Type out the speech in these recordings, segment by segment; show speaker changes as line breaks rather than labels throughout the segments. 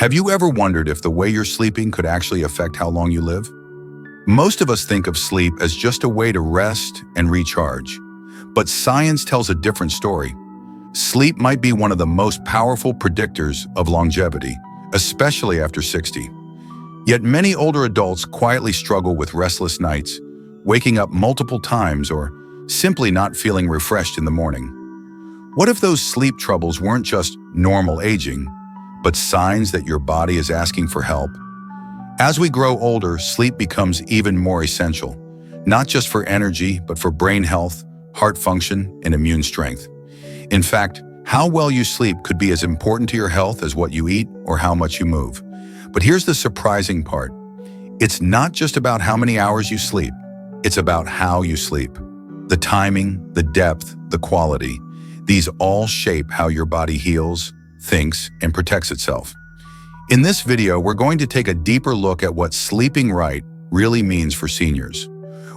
Have you ever wondered if the way you're sleeping could actually affect how long you live? Most of us think of sleep as just a way to rest and recharge. But science tells a different story. Sleep might be one of the most powerful predictors of longevity, especially after 60. Yet many older adults quietly struggle with restless nights, waking up multiple times or simply not feeling refreshed in the morning. What if those sleep troubles weren't just normal aging, but signs that your body is asking for help? As we grow older, sleep becomes even more essential, not just for energy, but for brain health, heart function, and immune strength. In fact, how well you sleep could be as important to your health as what you eat or how much you move. But here's the surprising part. It's not just about how many hours you sleep. It's about how you sleep. The timing, the depth, the quality. These all shape how your body heals, thinks, and protects itself. In this video, we're going to take a deeper look at what sleeping right really means for seniors.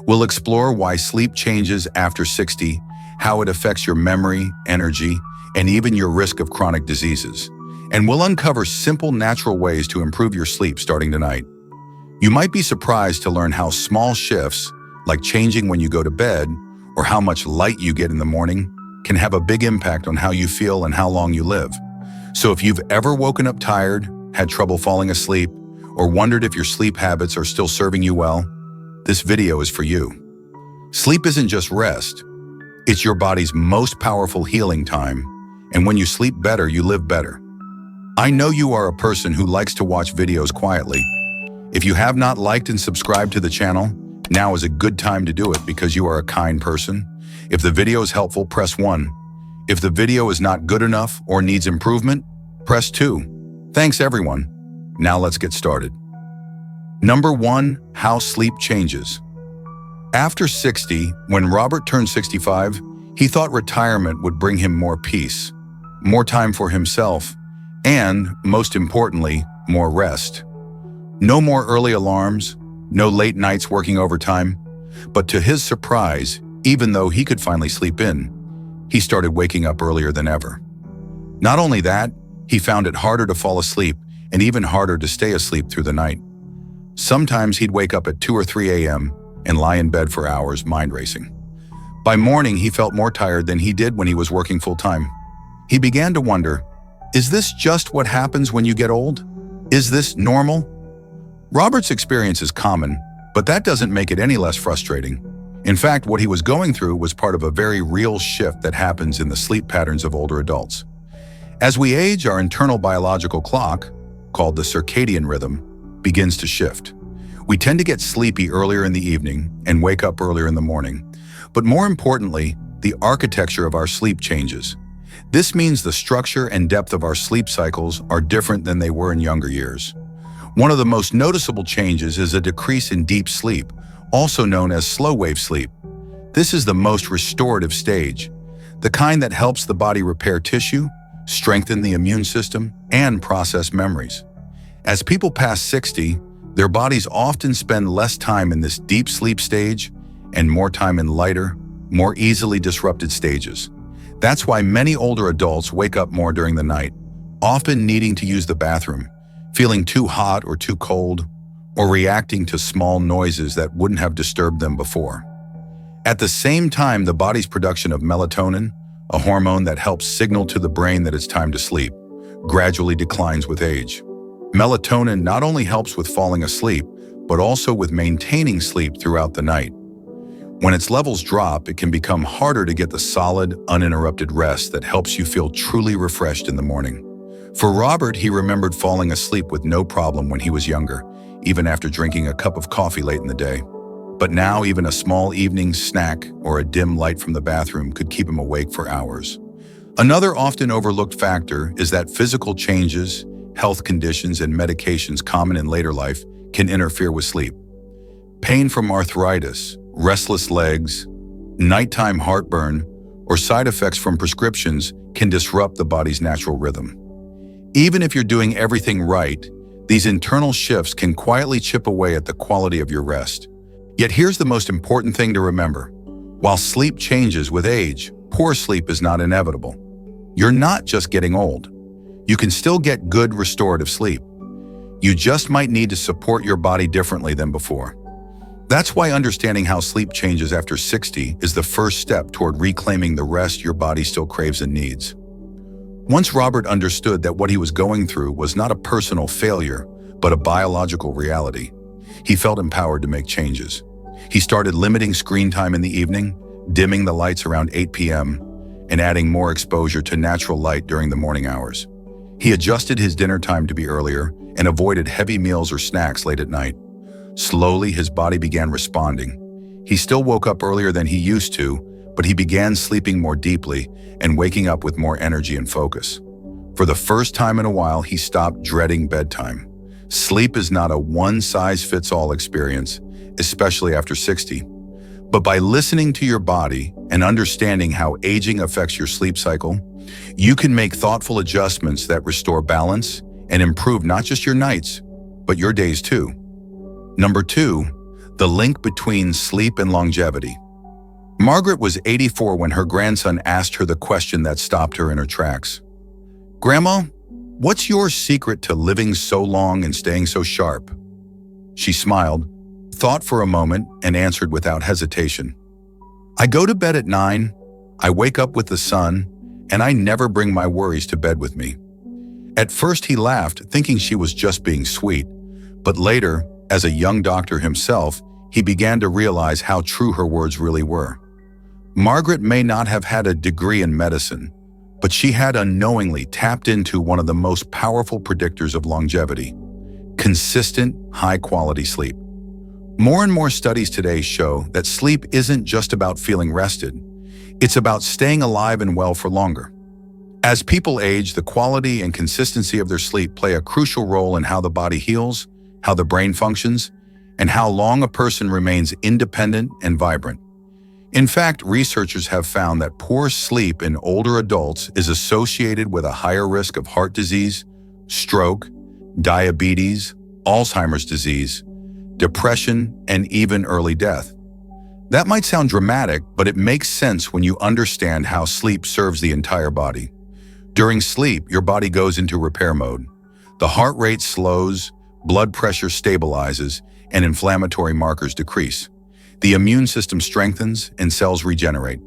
We'll explore why sleep changes after 60, how it affects your memory, energy, and even your risk of chronic diseases. And we'll uncover simple, natural ways to improve your sleep starting tonight. You might be surprised to learn how small shifts, like changing when you go to bed or how much light you get in the morning, can have a big impact on how you feel and how long you live. So if you've ever woken up tired, had trouble falling asleep, or wondered if your sleep habits are still serving you well, this video is for you. Sleep isn't just rest. It's your body's most powerful healing time, and when you sleep better, you live better. I know you are a person who likes to watch videos quietly. If you have not liked and subscribed to the channel, now is a good time to do it because you are a kind person. If the video is helpful, press 1. If the video is not good enough or needs improvement, press 2. Thanks everyone. Now let's get started. Number 1, how sleep changes. After 60, when Robert turned 65, he thought retirement would bring him more peace, more time for himself, and, most importantly, more rest. No more early alarms, no late nights working overtime. But to his surprise, even though he could finally sleep in, he started waking up earlier than ever. Not only that, he found it harder to fall asleep and even harder to stay asleep through the night. Sometimes he'd wake up at 2 or 3 a.m. and lie in bed for hours, mind racing. By morning, he felt more tired than he did when he was working full-time. He began to wonder, is this just what happens when you get old? Is this normal? Robert's experience is common, but that doesn't make it any less frustrating. In fact, what he was going through was part of a very real shift that happens in the sleep patterns of older adults. As we age, our internal biological clock, called the circadian rhythm, begins to shift. We tend to get sleepy earlier in the evening and wake up earlier in the morning. But more importantly, the architecture of our sleep changes. This means the structure and depth of our sleep cycles are different than they were in younger years. One of the most noticeable changes is a decrease in deep sleep, also known as slow-wave sleep. This is the most restorative stage, the kind that helps the body repair tissue, strengthen the immune system, and process memories. As people pass 60, their bodies often spend less time in this deep sleep stage and more time in lighter, more easily disrupted stages. That's why many older adults wake up more during the night, often needing to use the bathroom, feeling too hot or too cold, or reacting to small noises that wouldn't have disturbed them before. At the same time, the body's production of melatonin, a hormone that helps signal to the brain that it's time to sleep, gradually declines with age. Melatonin not only helps with falling asleep, but also with maintaining sleep throughout the night. When its levels drop, it can become harder to get the solid, uninterrupted rest that helps you feel truly refreshed in the morning. For Robert, he remembered falling asleep with no problem when he was younger, even after drinking a cup of coffee late in the day. But now even a small evening snack or a dim light from the bathroom could keep him awake for hours. Another often overlooked factor is that physical changes, health conditions, and medications common in later life can interfere with sleep. Pain from arthritis, restless legs, nighttime heartburn, or side effects from prescriptions can disrupt the body's natural rhythm. Even if you're doing everything right, these internal shifts can quietly chip away at the quality of your rest. Yet here's the most important thing to remember. While sleep changes with age, poor sleep is not inevitable. You're not just getting old. You can still get good restorative sleep. You just might need to support your body differently than before. That's why understanding how sleep changes after 60 is the first step toward reclaiming the rest your body still craves and needs. Once Robert understood that what he was going through was not a personal failure, but a biological reality, he felt empowered to make changes. He started limiting screen time in the evening, dimming the lights around 8 p.m., and adding more exposure to natural light during the morning hours. He adjusted his dinner time to be earlier and avoided heavy meals or snacks late at night. Slowly, his body began responding. He still woke up earlier than he used to, but he began sleeping more deeply and waking up with more energy and focus. For the first time in a while, he stopped dreading bedtime. Sleep is not a one-size-fits-all experience, especially after 60. But by listening to your body and understanding how aging affects your sleep cycle, you can make thoughtful adjustments that restore balance and improve not just your nights, but your days too. Number 2, the link between sleep and longevity. Margaret was 84 when her grandson asked her the question that stopped her in her tracks. "Grandma, what's your secret to living so long and staying so sharp?" She smiled, thought for a moment, and answered without hesitation. "I go to bed at 9, I wake up with the sun, and I never bring my worries to bed with me." At first he laughed, thinking she was just being sweet, but later, as a young doctor himself, he began to realize how true her words really were. Margaret may not have had a degree in medicine, but she had unknowingly tapped into one of the most powerful predictors of longevity: consistent, high-quality sleep. More and more studies today show that sleep isn't just about feeling rested. It's about staying alive and well for longer. As people age, the quality and consistency of their sleep play a crucial role in how the body heals, how the brain functions, and how long a person remains independent and vibrant. In fact, researchers have found that poor sleep in older adults is associated with a higher risk of heart disease, stroke, diabetes, Alzheimer's disease, depression, and even early death. That might sound dramatic, but it makes sense when you understand how sleep serves the entire body. During sleep, your body goes into repair mode. The heart rate slows, blood pressure stabilizes, and inflammatory markers decrease. The immune system strengthens and cells regenerate.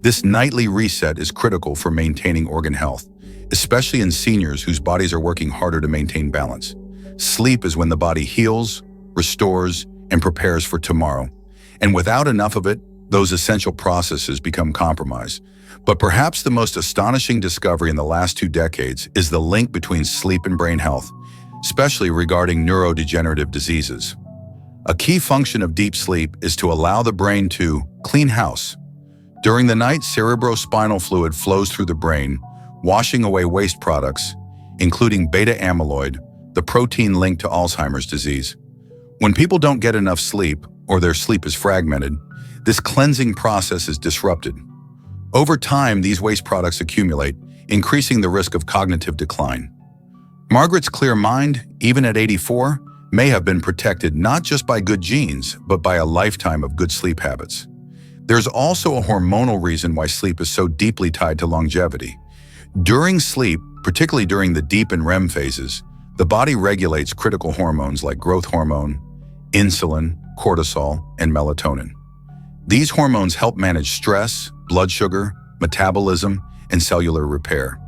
This nightly reset is critical for maintaining organ health, especially in seniors whose bodies are working harder to maintain balance. Sleep is when the body heals, restores, and prepares for tomorrow. And without enough of it, those essential processes become compromised. But perhaps the most astonishing discovery in the last 2 decades is the link between sleep and brain health, especially regarding neurodegenerative diseases. A key function of deep sleep is to allow the brain to clean house. During the night, cerebrospinal fluid flows through the brain, washing away waste products, including beta amyloid, the protein linked to Alzheimer's disease. When people don't get enough sleep, or their sleep is fragmented, this cleansing process is disrupted. Over time, these waste products accumulate, increasing the risk of cognitive decline. Margaret's clear mind, even at 84, may have been protected not just by good genes, but by a lifetime of good sleep habits. There's also a hormonal reason why sleep is so deeply tied to longevity. During sleep, particularly during the deep and REM phases, the body regulates critical hormones like growth hormone, insulin, cortisol, and melatonin. These hormones help manage stress, blood sugar, metabolism, and cellular repair.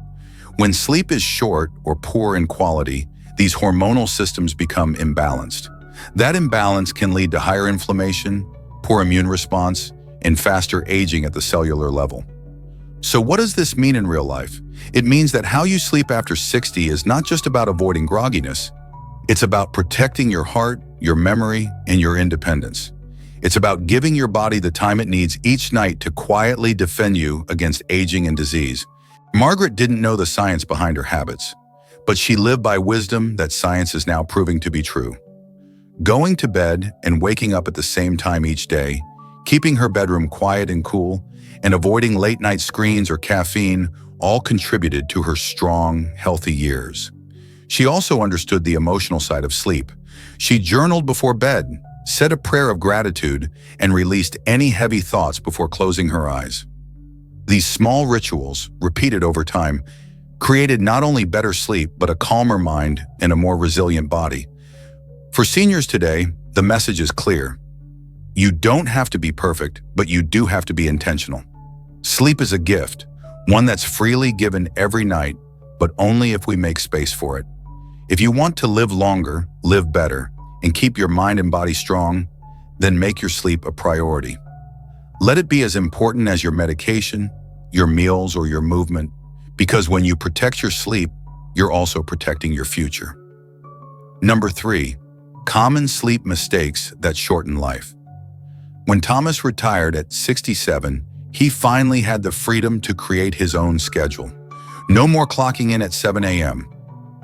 When sleep is short or poor in quality, these hormonal systems become imbalanced. That imbalance can lead to higher inflammation, poor immune response, and faster aging at the cellular level. So what does this mean in real life? It means that how you sleep after 60 is not just about avoiding grogginess. It's about protecting your heart, your memory, and your independence. It's about giving your body the time it needs each night to quietly defend you against aging and disease. Margaret didn't know the science behind her habits, but she lived by wisdom that science is now proving to be true. Going to bed and waking up at the same time each day, keeping her bedroom quiet and cool, and avoiding late-night screens or caffeine all contributed to her strong, healthy years. She also understood the emotional side of sleep. She journaled before bed, said a prayer of gratitude, and released any heavy thoughts before closing her eyes. These small rituals, repeated over time, created not only better sleep, but a calmer mind and a more resilient body. For seniors today, the message is clear. You don't have to be perfect, but you do have to be intentional. Sleep is a gift, one that's freely given every night, but only if we make space for it. If you want to live longer, live better, and keep your mind and body strong, then make your sleep a priority. Let it be as important as your medication, your meals, or your movement, because when you protect your sleep, you're also protecting your future. Number 3, common sleep mistakes that shorten life. When Thomas retired at 67, he finally had the freedom to create his own schedule. No more clocking in at 7 a.m.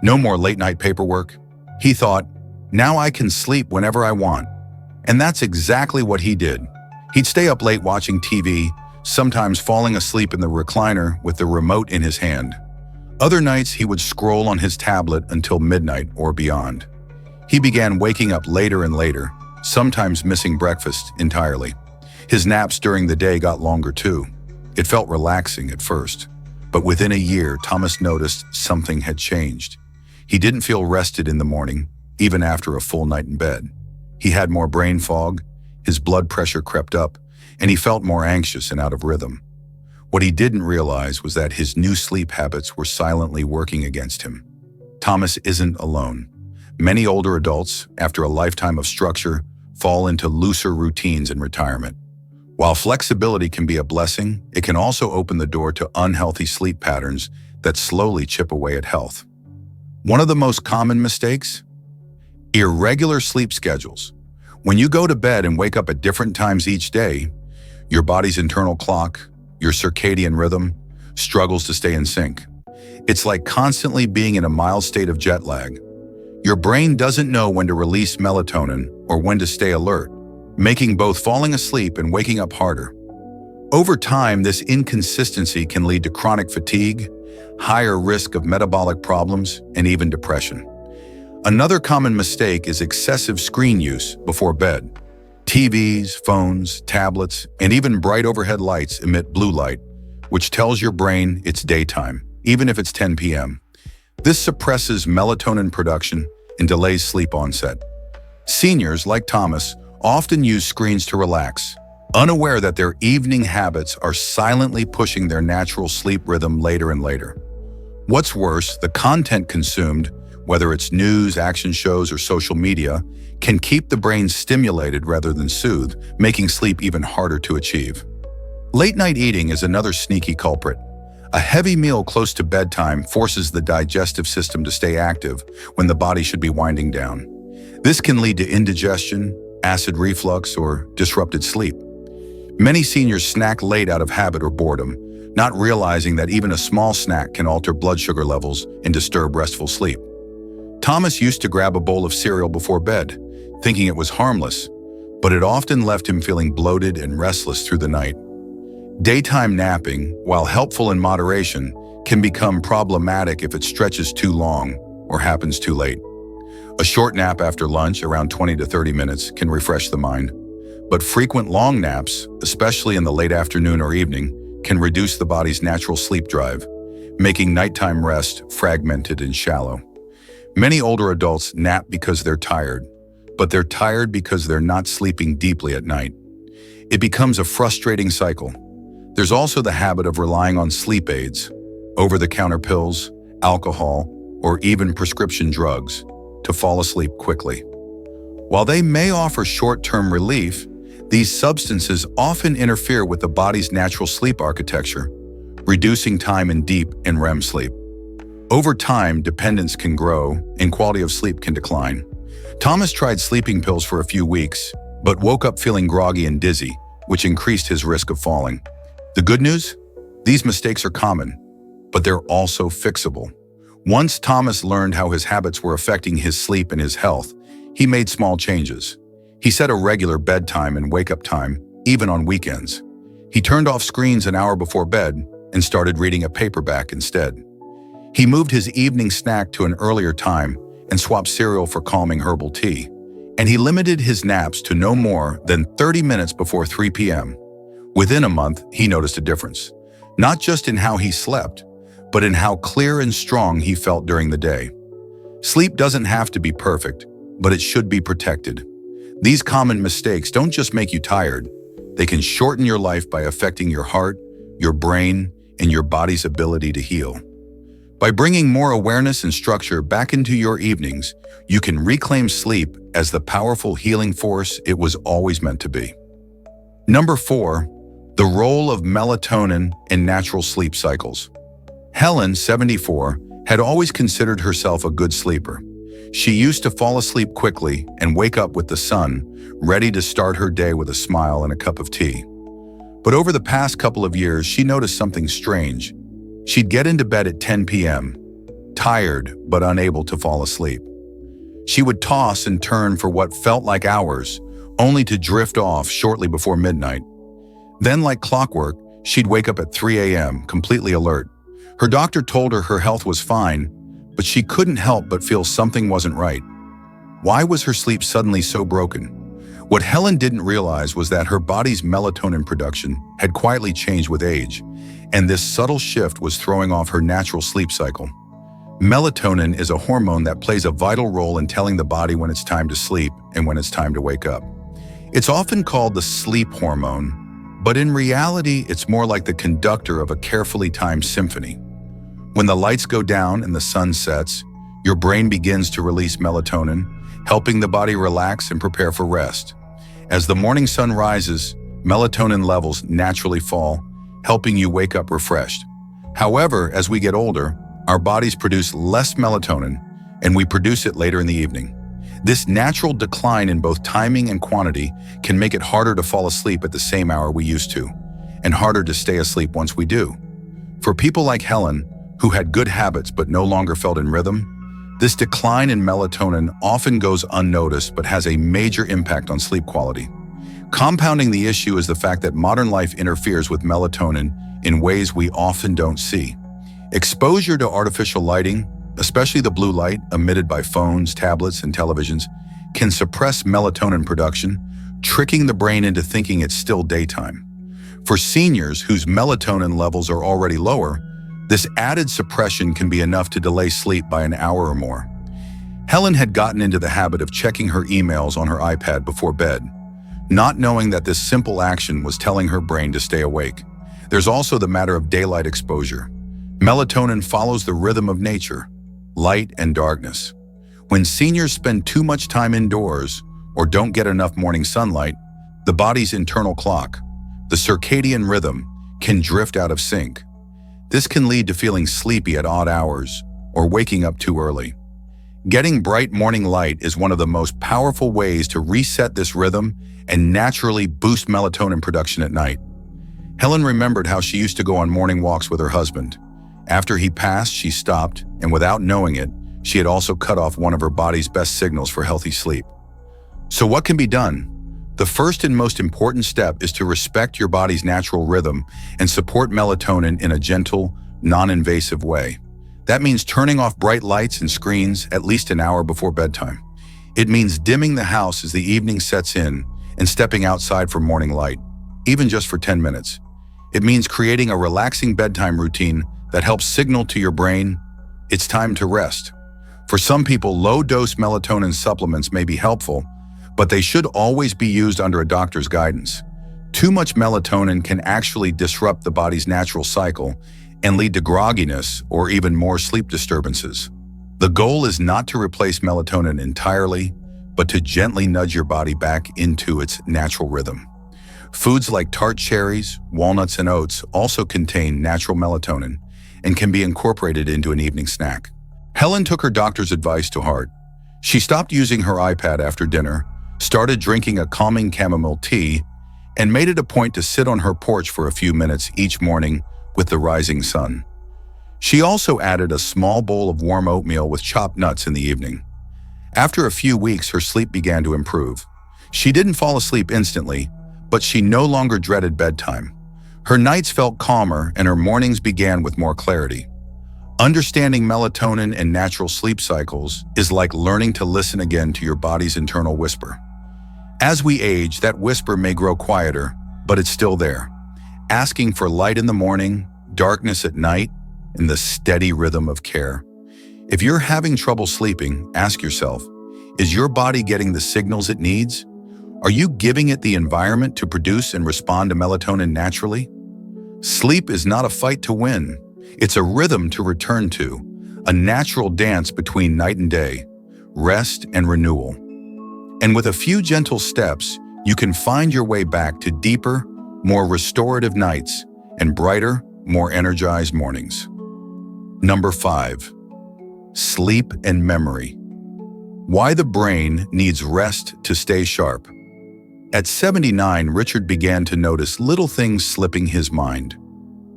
No more late-night paperwork. He thought, now I can sleep whenever I want. And that's exactly what he did. He'd stay up late watching TV, sometimes falling asleep in the recliner with the remote in his hand. Other nights, he would scroll on his tablet until midnight or beyond. He began waking up later and later, sometimes missing breakfast entirely. His naps during the day got longer too. It felt relaxing at first, but within a year, Thomas noticed something had changed. He didn't feel rested in the morning, even after a full night in bed. He had more brain fog, his blood pressure crept up, and he felt more anxious and out of rhythm. What he didn't realize was that his new sleep habits were silently working against him. Thomas isn't alone. Many older adults, after a lifetime of structure, fall into looser routines in retirement. While flexibility can be a blessing, it can also open the door to unhealthy sleep patterns that slowly chip away at health. One of the most common mistakes? Irregular sleep schedules. When you go to bed and wake up at different times each day, your body's internal clock, your circadian rhythm, struggles to stay in sync. It's like constantly being in a mild state of jet lag. Your brain doesn't know when to release melatonin or when to stay alert, making both falling asleep and waking up harder. Over time, this inconsistency can lead to chronic fatigue, higher risk of metabolic problems, and even depression. Another common mistake is excessive screen use before bed. TVs, phones, tablets, and even bright overhead lights emit blue light, which tells your brain it's daytime, even if it's 10 p.m. This suppresses melatonin production and delays sleep onset. Seniors, like Thomas, often use screens to relax, unaware that their evening habits are silently pushing their natural sleep rhythm later and later. What's worse, the content consumed, whether it's news, action shows, or social media, can keep the brain stimulated rather than soothed, making sleep even harder to achieve. Late-night eating is another sneaky culprit. A heavy meal close to bedtime forces the digestive system to stay active when the body should be winding down. This can lead to indigestion, acid reflux, or disrupted sleep. Many seniors snack late out of habit or boredom, not realizing that even a small snack can alter blood sugar levels and disturb restful sleep. Thomas used to grab a bowl of cereal before bed, thinking it was harmless, but it often left him feeling bloated and restless through the night. Daytime napping, while helpful in moderation, can become problematic if it stretches too long or happens too late. A short nap after lunch, around 20 to 30 minutes, can refresh the mind, but frequent long naps, especially in the late afternoon or evening, can reduce the body's natural sleep drive, making nighttime rest fragmented and shallow. Many older adults nap because they're tired, but they're tired because they're not sleeping deeply at night. It becomes a frustrating cycle. There's also the habit of relying on sleep aids, over-the-counter pills, alcohol, or even prescription drugs to fall asleep quickly. While they may offer short-term relief, these substances often interfere with the body's natural sleep architecture, reducing time in deep and REM sleep. Over time, dependence can grow and quality of sleep can decline. Thomas tried sleeping pills for a few weeks, but woke up feeling groggy and dizzy, which increased his risk of falling. The good news? These mistakes are common, but they're also fixable. Once Thomas learned how his habits were affecting his sleep and his health, he made small changes. He set a regular bedtime and wake-up time, even on weekends. He turned off screens an hour before bed and started reading a paperback instead. He moved his evening snack to an earlier time and swapped cereal for calming herbal tea. And he limited his naps to no more than 30 minutes before 3 p.m. Within a month, he noticed a difference, not just in how he slept, but in how clear and strong he felt during the day. Sleep doesn't have to be perfect, but it should be protected. These common mistakes don't just make you tired, they can shorten your life by affecting your heart, your brain, and your body's ability to heal. By bringing more awareness and structure back into your evenings, you can reclaim sleep as the powerful healing force it was always meant to be. Number 4, the role of melatonin in natural sleep cycles. Helen, 74, had always considered herself a good sleeper. She used to fall asleep quickly and wake up with the sun, ready to start her day with a smile and a cup of tea. But over the past couple of years, she noticed something strange. She'd get into bed at 10 p.m., tired but unable to fall asleep. She would toss and turn for what felt like hours, only to drift off shortly before midnight. Then, like clockwork, she'd wake up at 3 a.m., completely alert. Her doctor told her her health was fine, but she couldn't help but feel something wasn't right. Why was her sleep suddenly so broken? What Helen didn't realize was that her body's melatonin production had quietly changed with age, and this subtle shift was throwing off her natural sleep cycle. Melatonin is a hormone that plays a vital role in telling the body when it's time to sleep and when it's time to wake up. It's often called the sleep hormone, but in reality, it's more like the conductor of a carefully timed symphony. When the lights go down and the sun sets, your brain begins to release melatonin, helping the body relax and prepare for rest. As the morning sun rises, melatonin levels naturally fall, helping you wake up refreshed. However, as we get older, our bodies produce less melatonin, and we produce it later in the evening. This natural decline in both timing and quantity can make it harder to fall asleep at the same hour we used to, and harder to stay asleep once we do. For people like Helen, who had good habits but no longer felt in rhythm, this decline in melatonin often goes unnoticed but has a major impact on sleep quality. Compounding the issue is the fact that modern life interferes with melatonin in ways we often don't see. Exposure to artificial lighting, especially the blue light emitted by phones, tablets, and televisions, can suppress melatonin production, tricking the brain into thinking it's still daytime. For seniors whose melatonin levels are already lower, this added suppression can be enough to delay sleep by an hour or more. Helen had gotten into the habit of checking her emails on her iPad before bed, not knowing that this simple action was telling her brain to stay awake. There's also the matter of daylight exposure. Melatonin follows the rhythm of nature, light and darkness. When seniors spend too much time indoors or don't get enough morning sunlight, the body's internal clock, the circadian rhythm, can drift out of sync. This can lead to feeling sleepy at odd hours or waking up too early. Getting bright morning light is one of the most powerful ways to reset this rhythm and naturally boost melatonin production at night. Helen remembered how she used to go on morning walks with her husband. After he passed, she stopped, and without knowing it, she had also cut off one of her body's best signals for healthy sleep. So what can be done? The first and most important step is to respect your body's natural rhythm and support melatonin in a gentle, non-invasive way. That means turning off bright lights and screens at least an hour before bedtime. It means dimming the house as the evening sets in and stepping outside for morning light, even just for 10 minutes. It means creating a relaxing bedtime routine that helps signal to your brain it's time to rest. For some people, low-dose melatonin supplements may be helpful, but they should always be used under a doctor's guidance. Too much melatonin can actually disrupt the body's natural cycle and lead to grogginess or even more sleep disturbances. The goal is not to replace melatonin entirely, but to gently nudge your body back into its natural rhythm. Foods like tart cherries, walnuts, and oats also contain natural melatonin and can be incorporated into an evening snack. Helen took her doctor's advice to heart. She stopped using her iPad after dinner, started drinking a calming chamomile tea, and made it a point to sit on her porch for a few minutes each morning with the rising sun. She also added a small bowl of warm oatmeal with chopped nuts in the evening. After a few weeks, her sleep began to improve. She didn't fall asleep instantly, but she no longer dreaded bedtime. Her nights felt calmer and her mornings began with more clarity. Understanding melatonin and natural sleep cycles is like learning to listen again to your body's internal whisper. As we age, that whisper may grow quieter, but it's still there, asking for light in the morning, darkness at night, in the steady rhythm of care. If you're having trouble sleeping, ask yourself, is your body getting the signals it needs? Are you giving it the environment to produce and respond to melatonin naturally? Sleep is not a fight to win. It's a rhythm to return to, a natural dance between night and day, rest and renewal. And with a few gentle steps, you can find your way back to deeper, more restorative nights and brighter, more energized mornings. Number 5. Sleep and memory. Why the brain needs rest to stay sharp. At 79, Richard began to notice little things slipping his mind.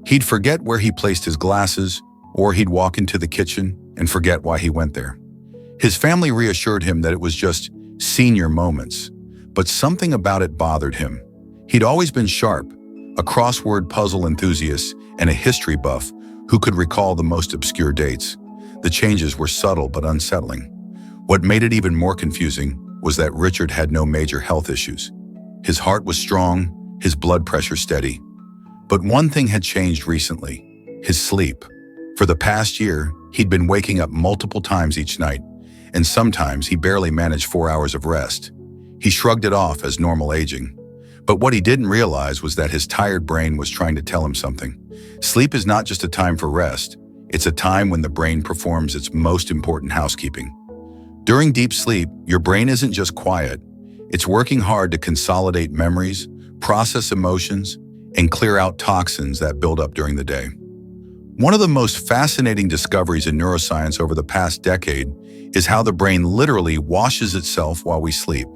He'd forget where he placed his glasses, or he'd walk into the kitchen and forget why he went there. His family reassured him that it was just senior moments, but something about it bothered him. He'd always been sharp, a crossword puzzle enthusiast and a history buff who could recall the most obscure dates. The changes were subtle but unsettling. What made it even more confusing was that Richard had no major health issues. His heart was strong, his blood pressure steady. But one thing had changed recently: his sleep. For the past year, he'd been waking up multiple times each night, and sometimes he barely managed 4 hours of rest. He shrugged it off as normal aging. But what he didn't realize was that his tired brain was trying to tell him something. Sleep is not just a time for rest, it's a time when the brain performs its most important housekeeping. During deep sleep, your brain isn't just quiet, it's working hard to consolidate memories, process emotions, and clear out toxins that build up during the day. One of the most fascinating discoveries in neuroscience over the past decade is how the brain literally washes itself while we sleep.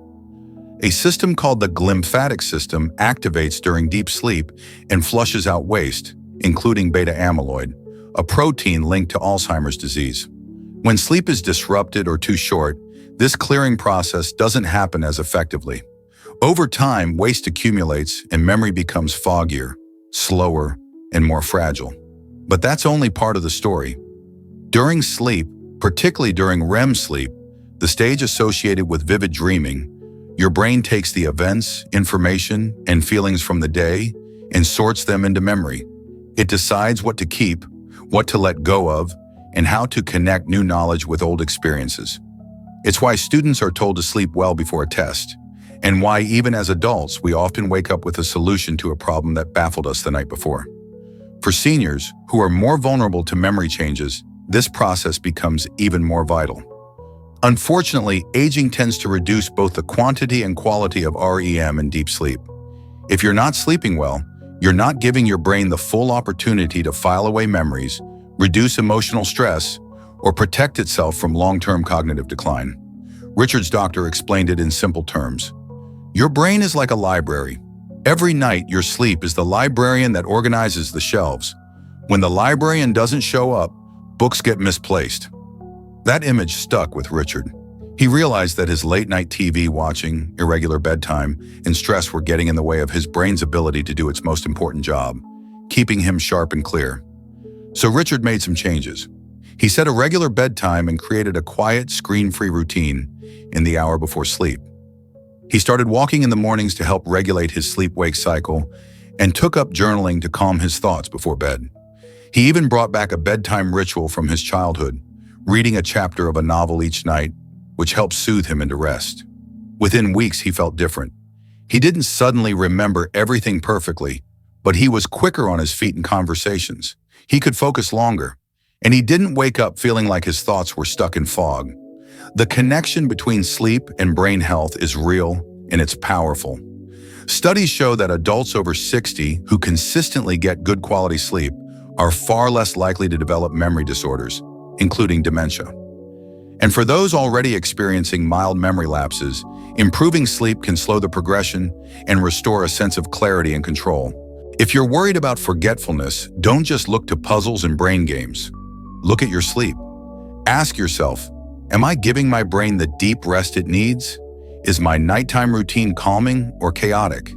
A system called the glymphatic system activates during deep sleep and flushes out waste, including beta amyloid, a protein linked to Alzheimer's disease. When sleep is disrupted or too short, this clearing process doesn't happen as effectively. Over time, waste accumulates and memory becomes foggier, slower, and more fragile. But that's only part of the story. During sleep, particularly during REM sleep, the stage associated with vivid dreaming, your brain takes the events, information, and feelings from the day and sorts them into memory. It decides what to keep, what to let go of, and how to connect new knowledge with old experiences. It's why students are told to sleep well before a test, and why even as adults we often wake up with a solution to a problem that baffled us the night before. For seniors, who are more vulnerable to memory changes, this process becomes even more vital. Unfortunately, aging tends to reduce both the quantity and quality of REM in deep sleep. If you're not sleeping well, you're not giving your brain the full opportunity to file away memories, reduce emotional stress, or protect itself from long-term cognitive decline. Richard's doctor explained it in simple terms. Your brain is like a library. Every night, your sleep is the librarian that organizes the shelves. When the librarian doesn't show up, books get misplaced. That image stuck with Richard. He realized that his late-night TV watching, irregular bedtime, and stress were getting in the way of his brain's ability to do its most important job, keeping him sharp and clear. So Richard made some changes. He set a regular bedtime and created a quiet, screen-free routine in the hour before sleep. He started walking in the mornings to help regulate his sleep-wake cycle and took up journaling to calm his thoughts before bed. He even brought back a bedtime ritual from his childhood, reading a chapter of a novel each night, which helped soothe him into rest. Within weeks, he felt different. He didn't suddenly remember everything perfectly, but he was quicker on his feet in conversations. He could focus longer, and he didn't wake up feeling like his thoughts were stuck in fog. The connection between sleep and brain health is real, and it's powerful. Studies show that adults over 60 who consistently get good quality sleep are far less likely to develop memory disorders, including dementia. And for those already experiencing mild memory lapses, improving sleep can slow the progression and restore a sense of clarity and control. If you're worried about forgetfulness, don't just look to puzzles and brain games. Look at your sleep. Ask yourself, am I giving my brain the deep rest it needs? Is my nighttime routine calming or chaotic?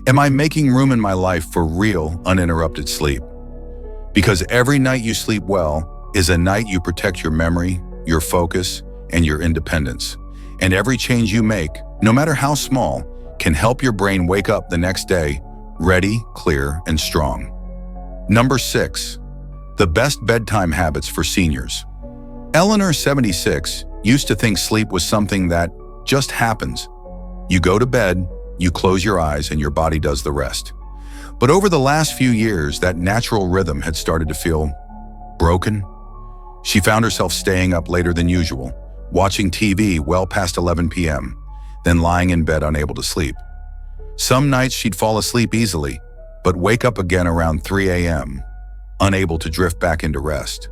Am I making room in my life for real, uninterrupted sleep? Because every night you sleep well is a night you protect your memory, your focus, and your independence. And every change you make, no matter how small, can help your brain wake up the next day ready, clear, and strong. Number 6. The best bedtime habits for seniors. Eleanor, 76, used to think sleep was something that just happens. You go to bed, you close your eyes, and your body does the rest. But over the last few years, that natural rhythm had started to feel broken. She found herself staying up later than usual, watching TV well past 11 p.m., then lying in bed unable to sleep. Some nights she'd fall asleep easily, but wake up again around 3 a.m., unable to drift back into rest.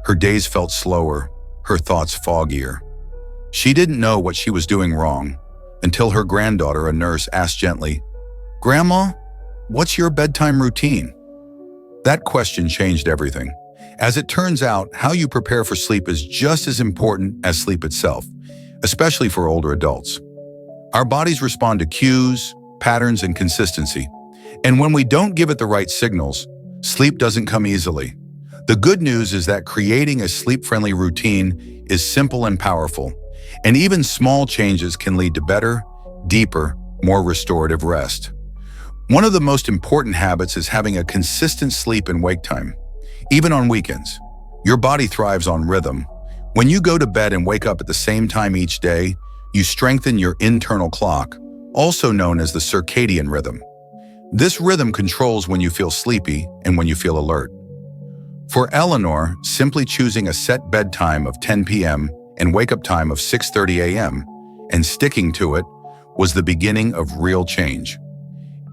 Her days felt slower, her thoughts foggier. She didn't know what she was doing wrong until her granddaughter, a nurse, asked gently, "Grandma, what's your bedtime routine?" That question changed everything. As it turns out, how you prepare for sleep is just as important as sleep itself, especially for older adults. Our bodies respond to cues, patterns, and consistency. And when we don't give it the right signals, sleep doesn't come easily. The good news is that creating a sleep-friendly routine is simple and powerful, and even small changes can lead to better, deeper, more restorative rest. One of the most important habits is having a consistent sleep and wake time. Even on weekends, your body thrives on rhythm. When you go to bed and wake up at the same time each day, you strengthen your internal clock, also known as the circadian rhythm. This rhythm controls when you feel sleepy and when you feel alert. For Eleanor, simply choosing a set bedtime of 10 p.m. and wake-up time of 6:30 a.m. and sticking to it was the beginning of real change.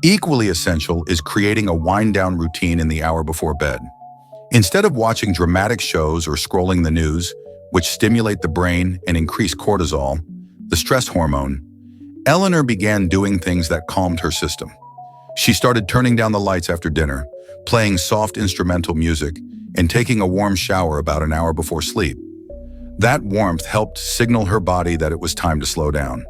Equally essential is creating a wind-down routine in the hour before bed. Instead of watching dramatic shows or scrolling the news, which stimulate the brain and increase cortisol, the stress hormone, Eleanor began doing things that calmed her system. She started turning down the lights after dinner, playing soft instrumental music, and taking a warm shower about an hour before sleep. That warmth helped signal her body that it was time to slow down.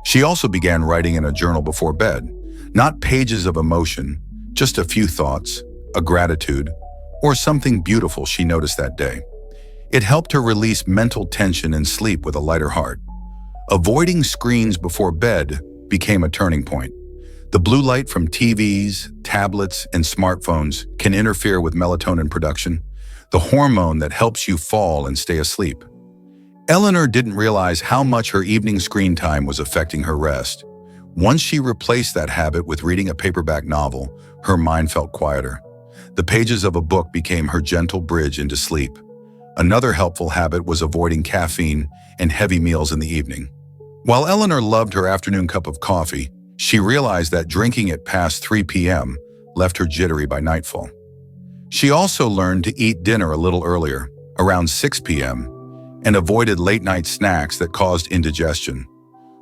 She also began writing in a journal before bed, not pages of emotion, just a few thoughts, a gratitude, or something beautiful she noticed that day. It helped her release mental tension and sleep with a lighter heart. Avoiding screens before bed became a turning point. The blue light from TVs, tablets, and smartphones can interfere with melatonin production, the hormone that helps you fall and stay asleep. Eleanor didn't realize how much her evening screen time was affecting her rest. Once she replaced that habit with reading a paperback novel, her mind felt quieter. The pages of a book became her gentle bridge into sleep. Another helpful habit was avoiding caffeine and heavy meals in the evening. While Eleanor loved her afternoon cup of coffee, she realized that drinking it past 3 p.m. left her jittery by nightfall. She also learned to eat dinner a little earlier, around 6 p.m., and avoided late-night snacks that caused indigestion.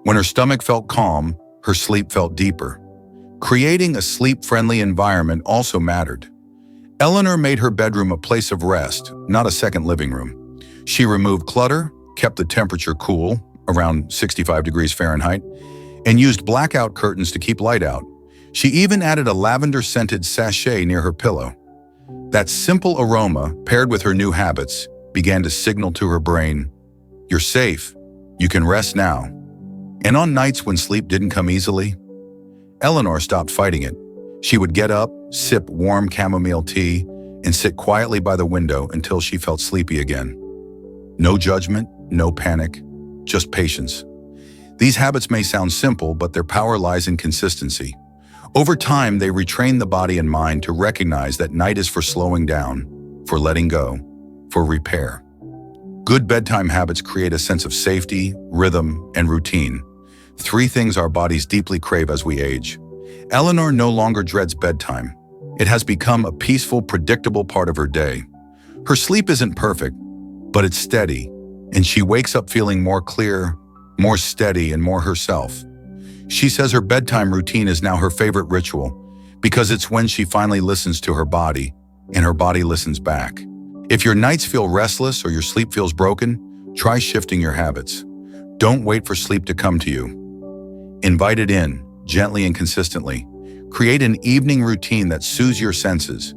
When her stomach felt calm, her sleep felt deeper. Creating a sleep-friendly environment also mattered. Eleanor made her bedroom a place of rest, not a second living room. She removed clutter, kept the temperature cool, around 65 degrees Fahrenheit, and used blackout curtains to keep light out. She even added a lavender-scented sachet near her pillow. That simple aroma, paired with her new habits, began to signal to her brain, "You're safe. You can rest now." And on nights when sleep didn't come easily, Eleanor stopped fighting it. She would get up, sip warm chamomile tea, and sit quietly by the window until she felt sleepy again. No judgment, no panic, just patience. These habits may sound simple, but their power lies in consistency. Over time, they retrain the body and mind to recognize that night is for slowing down, for letting go, for repair. Good bedtime habits create a sense of safety, rhythm, and routine. 3 things our bodies deeply crave as we age. Eleanor no longer dreads bedtime. It has become a peaceful, predictable part of her day. Her sleep isn't perfect, but it's steady, and she wakes up feeling more clear, more steady, and more herself. She says her bedtime routine is now her favorite ritual because it's when she finally listens to her body, and her body listens back. If your nights feel restless or your sleep feels broken, try shifting your habits. Don't wait for sleep to come to you. Invite it in, gently and consistently. Create an evening routine that soothes your senses.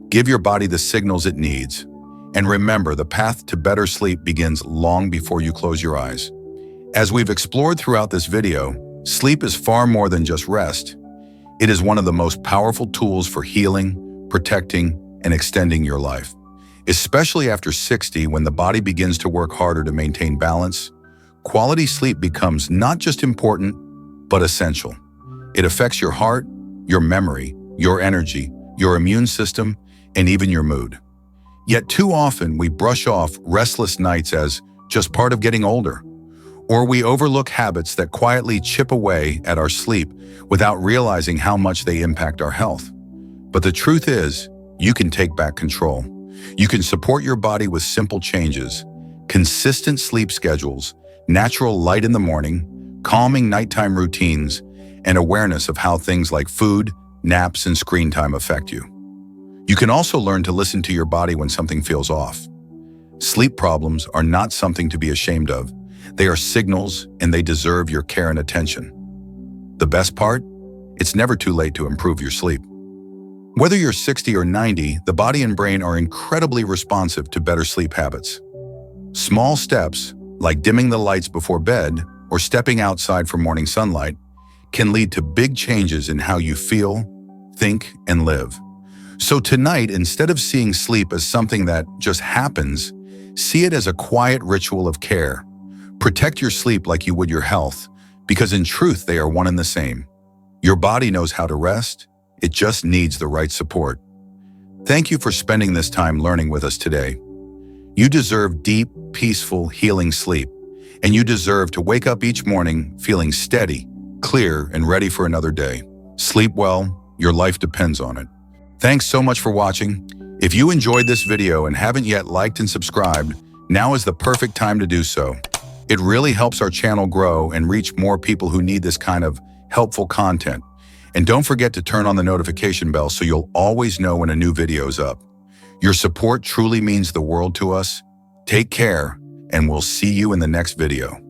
Give your body the signals it needs. And remember, the path to better sleep begins long before you close your eyes. As we've explored throughout this video, sleep is far more than just rest. It is one of the most powerful tools for healing, protecting, and extending your life. Especially after 60, when the body begins to work harder to maintain balance, quality sleep becomes not just important, but essential. It affects your heart, your memory, your energy, your immune system, and even your mood. Yet too often we brush off restless nights as just part of getting older, or we overlook habits that quietly chip away at our sleep without realizing how much they impact our health. But the truth is, you can take back control. You can support your body with simple changes: consistent sleep schedules, natural light in the morning, calming nighttime routines, and awareness of how things like food, naps, and screen time affect you. You can also learn to listen to your body when something feels off. Sleep problems are not something to be ashamed of. They are signals, and they deserve your care and attention. The best part? It's never too late to improve your sleep. Whether you're 60 or 90, the body and brain are incredibly responsive to better sleep habits. Small steps, like dimming the lights before bed or stepping outside for morning sunlight, can lead to big changes in how you feel, think, and live. So tonight, instead of seeing sleep as something that just happens, see it as a quiet ritual of care. Protect your sleep like you would your health, because in truth, they are one and the same. Your body knows how to rest. It just needs the right support. Thank you for spending this time learning with us today. You deserve deep, peaceful, healing sleep, and you deserve to wake up each morning feeling steady, clear, and ready for another day. Sleep well, your life depends on it. Thanks so much for watching. If you enjoyed this video and haven't yet liked and subscribed, now is the perfect time to do so. It really helps our channel grow and reach more people who need this kind of helpful content. And don't forget to turn on the notification bell so you'll always know when a new video is up. Your support truly means the world to us. Take care, and we'll see you in the next video.